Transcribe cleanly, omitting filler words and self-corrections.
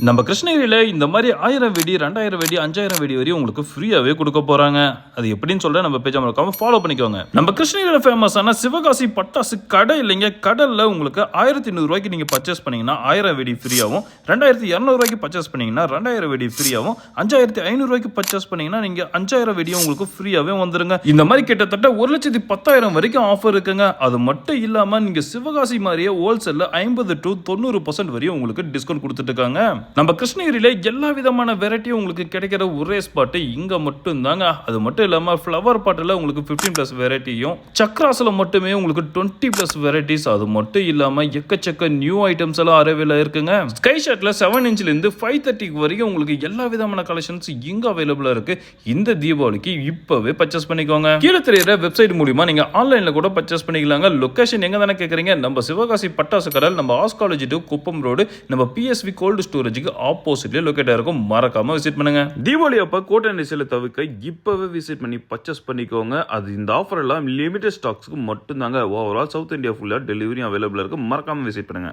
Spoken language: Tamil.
நம்ம கிருஷ்ணகிரியில் இந்த மாதிரி 1000 வெடி 2000 வெடி 5000 வெடி வரையும் உங்களுக்கு ஃப்ரீயாகவே கொடுக்க போகிறாங்க. அது எப்படின்னு சொல்ல நம்ம பேஜை மறக்காம ஃபாலோ பண்ணிக்கோங்க. நம்ம கிருஷ்ணகிரியில் ஃபேமஸான சிவகாசி பட்டாசு கடை இல்லைங்க. கடலில் உங்களுக்கு 1200 ரூபாய்க்கு நீங்கள் பர்ச்சேஸ் பண்ணீங்கன்னா 1000 வெடி ஃப்ரீயாகவும், 2200 ரூபாய்க்கு பர்ச்சேஸ் பண்ணீங்கன்னா 2000 வெடி ஃப்ரீயாகவும், 5500 ரூபாய்க்கு பர்ச்சேஸ் பண்ணீங்கன்னா நீங்கள் 5000 வெடியும் உங்களுக்கு ஃப்ரீயாகவே வந்துருங்க. இந்த மாதிரி கிட்டத்தட்ட 1,10,000 வரைக்கும் ஆஃபர் இருக்குங்க. அது மட்டும் இல்லாமல் நீங்கள் சிவகாசி மாதிரியே ஹோல்சேலில் 50 to 90% வரையும் உங்களுக்கு டிஸ்கவுண்ட் கொடுத்துட்டு இருக்காங்க. நம்ம கிருஷ்ணகிரியில எல்லா விதமான வெரைட்டியும் உங்களுக்கு கிடைக்கிற ஒரே ஸ்பாட்டு இங்க மட்டும் தாங்க. அது மட்டும் இல்லாம ஃப்ளவர் பாட்டில் உங்களுக்கு 15+ வெரைட்டியும், சக்ராஸ்ல மட்டுமே உங்களுக்கு 20+ வெரைட்டிஸ். அது மட்டும் இல்லாம எக்கச்சக்க நியூ ஐட்டம்ஸ் எல்லாம் அவைலபிளா இருக்குங்க. ஸ்கை ஷாட்ல 7 இன்ச்ல இருந்து 530 வரைக்கும் உங்களுக்கு எல்லா விதமான கலெக்ஷன்ஸ் இங்க அவைலபிளா இருக்கு. இந்த தீபாவளிக்கு இப்பவே பர்ச்சேஸ் பண்ணிக்கோங்க. கீழே தெரியுற வெப்சைட் மூலமா நீங்க ஆன்லைன்ல கூட பர்ச்சேஸ் பண்ணிக்கலாங்க. லொகேஷன் எங்க தானே கேக்குறீங்க? நம்ம சிவகாசி பட்டாசு கடல், நம்ம arts college to Kuppam road, நம்ம PSV கோல்டு ஸ்டோரேஜ் ஆப்போசிட்ல லொகேட் ஆயிருக்கும். மறக்காம விசிட் பண்ணுங்க. தீபாவளி அப்ப கோட்டை நெரிசலை தவிர்க்க இப்பவே விசிட் பண்ணி பர்ச்சேஸ் பண்ணிக்கோங்க. அது இந்த ஆஃபர் எல்லாம் லிமிடெட் ஸ்டாக்ஸ்க்கு மட்டும் தாங்க. ஓவரால் சவுத் இந்தியா ஃபுல்லா டெலிவரி அவைலபிளா இருக்கு. மறக்காம விசிட் பண்ணுங்க.